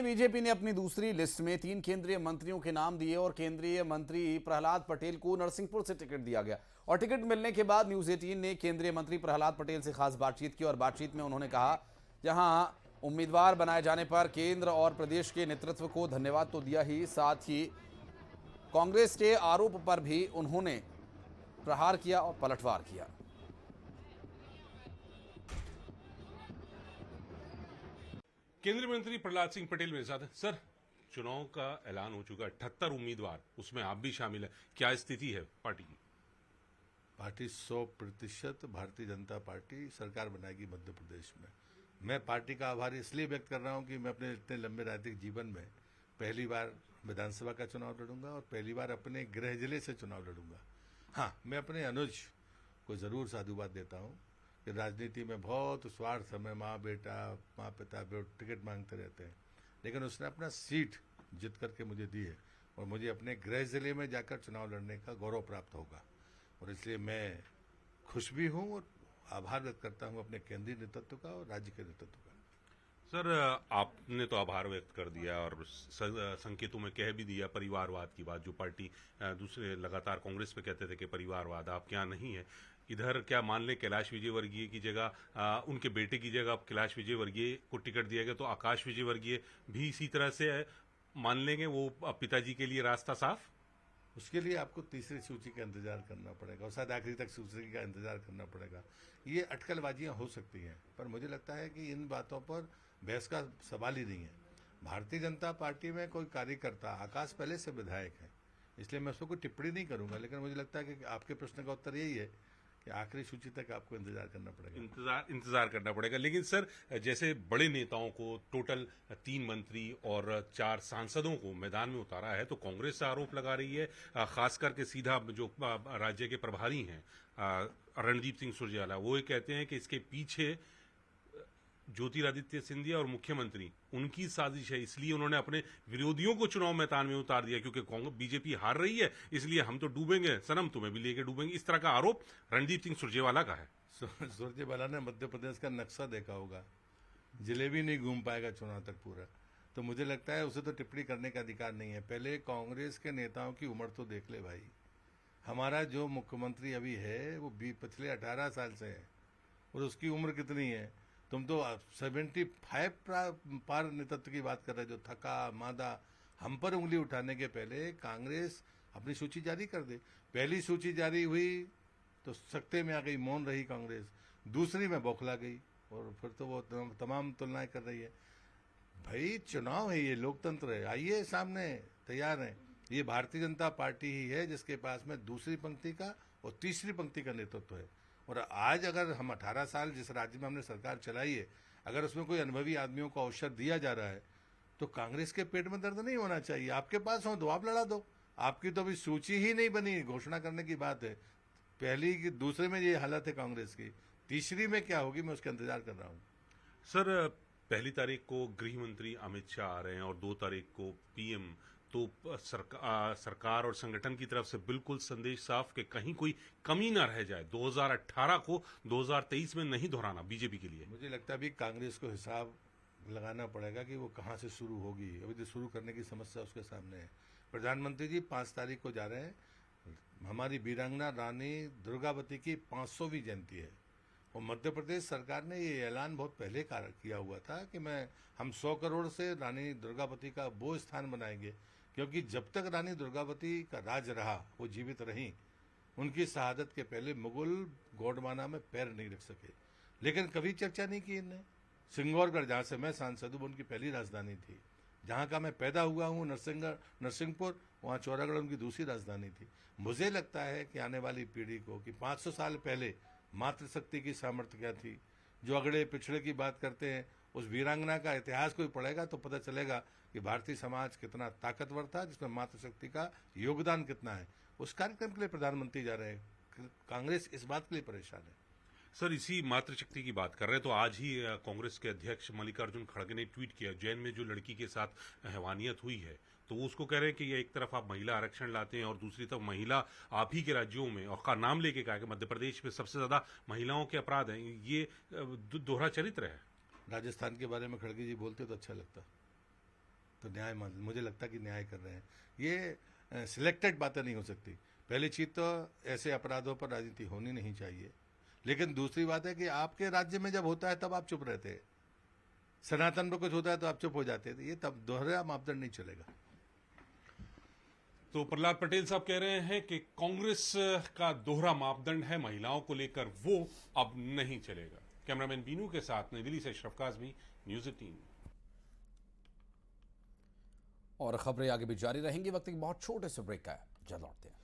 BJP ने अपनी दूसरी लिस्ट में 3 केंद्रीय मंत्रियों के नाम दिए और केंद्रीय मंत्री प्रहलाद पटेल को नरसिंहपुर से टिकट दिया गया। और टिकट मिलने के बाद न्यूज 18 ने केंद्रीय मंत्री प्रहलाद पटेल से खास बातचीत की और बातचीत में उन्होंने कहा, जहां उम्मीदवार बनाए जाने पर केंद्र और प्रदेश के नेतृत्व को धन्यवाद तो दिया ही, साथ ही कांग्रेस के आरोप पर भी उन्होंने प्रहार किया और पलटवार किया। केंद्रीय मंत्री प्रहलाद सिंह पटेल मेरे साथ हैं। सर, चुनाव का ऐलान हो चुका है, 78 उम्मीदवार, उसमें आप भी शामिल हैं। क्या स्थिति है पार्टी की? पार्टी 100% भारतीय जनता पार्टी सरकार बनाएगी मध्य प्रदेश में। मैं पार्टी का आभार इसलिए व्यक्त कर रहा हूं कि मैं अपने इतने लंबे राजनीतिक जीवन में पहली बार विधानसभा का चुनाव लड़ूंगा और पहली बार अपने गृह जिले से चुनाव लड़ूंगा। हाँ, मैं अपने अनुज को जरूर साधुवाद देता हूं कि राजनीति में बहुत स्वार्थ में माँ बेटा माँ पिता टिकट मांगते रहते हैं, लेकिन उसने अपना सीट जीत करके मुझे दी है और मुझे अपने गृह जिले में जाकर चुनाव लड़ने का गौरव प्राप्त होगा। और इसलिए मैं खुश भी हूं और आभार व्यक्त करता हूं अपने केंद्रीय नेतृत्व का और राज्य के नेतृत्व का। सर, आपने तो आभार व्यक्त कर दिया और संकेतों में कह भी दिया परिवारवाद की बात, जो पार्टी दूसरे लगातार कांग्रेस पे कहते थे कि परिवारवाद आपके यहाँ नहीं है। इधर क्या मान लें कैलाश विजयवर्गीय की जगह उनके बेटे की जगह अब कैलाश विजयवर्गीय को टिकट दिया गया, तो आकाश विजयवर्गीय भी इसी तरह से मान लेंगे वो पिताजी के लिए रास्ता साफ? उसके लिए आपको तीसरी सूची का इंतजार करना पड़ेगा और शायद आखिरी तक सूची का इंतजार करना पड़ेगा। ये अटकलबाजियां हो सकती हैं, पर मुझे लगता है कि इन बातों पर बहस का सवाल ही नहीं है। भारतीय जनता पार्टी में कोई कार्यकर्ता, आकाश पहले से विधायक है, इसलिए मैं उसको कोई टिप्पणी नहीं करूंगा, लेकिन मुझे लगता है कि आपके प्रश्न का उत्तर यही है कि आखिरी सूची तक आपको इंतजार करना पड़ेगा। इंतजार करना पड़ेगा। लेकिन सर, जैसे बड़े नेताओं को टोटल 3 मंत्री और 4 सांसदों को मैदान में उतारा है, तो कांग्रेस आरोप लगा रही है, खास करके सीधा जो राज्य के प्रभारी हैं रणदीप सिंह सुरजेवाला, वो ये कहते हैं कि इसके पीछे ज्योतिरादित्य सिंधिया और मुख्यमंत्री उनकी साजिश है, इसलिए उन्होंने अपने विरोधियों को चुनाव मैदान में उतार दिया, क्योंकि कांग्रेस बीजेपी हार रही है, इसलिए हम तो डूबेंगे, सनम तुम्हें भी लेके डूबेंगे। इस तरह का आरोप रणदीप सिंह सुरजेवाला का है। सुरजेवाला ने मध्य प्रदेश का नक्शा देखा होगा, जिलेबी नहीं घूम पाएगा चुनाव तक पूरा, तो मुझे लगता है उसे तो टिप्पणी करने का अधिकार नहीं है। पहले कांग्रेस के नेताओं की उम्र तो देख ले भाई। हमारा जो मुख्यमंत्री अभी है वो पिछले 18 साल से है और उसकी उम्र कितनी है? तुम तो 75 पार नेतृत्व की बात कर रहे, जो थका मादा। हम पर उंगली उठाने के पहले कांग्रेस अपनी सूची जारी कर दे। पहली सूची जारी हुई तो सख्ते में आ गई, मौन रही कांग्रेस। दूसरी में बौखला गई और फिर तो वो तमाम तुलनाएं कर रही है। भाई चुनाव है, ये लोकतंत्र है, आइए सामने, तैयार है। ये भारतीय जनता पार्टी ही है जिसके पास में दूसरी पंक्ति का और तीसरी पंक्ति का नेतृत्व है। और आज अगर हम 18 साल जिस राज्य में हमने सरकार चलाई है, अगर उसमें कोई अनुभवी आदमियों को अवसर दिया जा रहा है, तो कांग्रेस के पेट में दर्द नहीं होना चाहिए। आपके पास हो तो आप लड़ा दो। आपकी तो अभी सूची ही नहीं बनी, घोषणा करने की बात है। पहली की दूसरे में ये हालत है कांग्रेस की, तीसरी में क्या होगी मैं उसका इंतजार कर रहा हूँ। सर, पहली तारीख को गृह मंत्री अमित शाह आ रहे हैं और 2 तारीख को पीएम, तो सरकार और संगठन की तरफ से बिल्कुल संदेश साफ कि कहीं कोई कमी ना रह जाए, 2018 को 2023 में नहीं दोहराना बीजेपी के लिए। मुझे लगता है अभी कांग्रेस को हिसाब लगाना पड़ेगा कि वो कहां से शुरू होगी। अभी तो शुरू करने की समस्या उसके सामने है। प्रधानमंत्री जी 5 तारीख को जा रहे हैं, हमारी वीरांगना रानी दुर्गावती की 500वीं जयंती है और मध्य प्रदेश सरकार ने ये ऐलान बहुत पहले किया हुआ था कि हम 100 करोड़ से रानी दुर्गावती का वो स्थान बनाएंगे, क्योंकि जब तक रानी दुर्गावती का राज रहा, वो जीवित रही, उनकी शहादत के पहले मुगल गोंडवाना में पैर नहीं रख सके। लेकिन कभी चर्चा नहीं की इनने। सिंगौरगढ़, जहां से मैं सांसद हूं, उनकी पहली राजधानी थी। जहां का मैं पैदा हुआ हूं नरसिंहपुर, वहां चौरागढ़ उनकी दूसरी राजधानी थी। मुझे लगता है कि आने वाली पीढ़ी को कि 500 साल पहले मातृशक्ति की सामर्थ्य क्या थी। जो अगड़े पिछड़े की बात करते हैं, उस वीरांगना का इतिहास कोई पढ़ेगा तो पता चलेगा कि भारतीय समाज कितना ताकतवर था, जिसमें मातृशक्ति का योगदान कितना है। उस कार्यक्रम के लिए प्रधानमंत्री जा रहे हैं। कांग्रेस इस बात के लिए परेशान है। सर, इसी मातृशक्ति की बात कर रहे हैं तो आज ही कांग्रेस के अध्यक्ष मल्लिकार्जुन खड़गे ने ट्वीट किया, जैन में जो लड़की के साथ हैवानियत हुई है, तो वो उसको कह रहे हैं कि ये एक तरफ आप महिला आरक्षण लाते हैं और दूसरी तरफ महिला आप ही के राज्यों में, और का नाम लेके कहा कि मध्य प्रदेश में सबसे ज्यादा महिलाओं के अपराध हैं। ये दोहरा चरित्र है। राजस्थान के बारे में खड़गे जी बोलते तो अच्छा लगता। तो न्याय मुझे लगता है कि न्याय कर रहे हैं। ये सिलेक्टेड बातें नहीं हो सकती। पहली चीज तो ऐसे अपराधों पर राजनीति होनी नहीं चाहिए, लेकिन दूसरी बात है कि आपके राज्य में जब होता है तब आप चुप रहते हैं, सनातन में कुछ होता है तो आप चुप हो जाते हैं। ये तब दोहरा मापदंड नहीं चलेगा। तो प्रहलाद पटेल साहब कह रहे हैं कि कांग्रेस का दोहरा मापदंड है महिलाओं को लेकर, वो अब नहीं चलेगा। कैमरामैन बीनू के साथ नई दिल्ली से अशरफ काज़मी, न्यूज़ 18। और खबरें आगे भी जारी रहेंगी। वक्त एक बहुत छोटे से ब्रेक का है, जल्द लौटते हैं।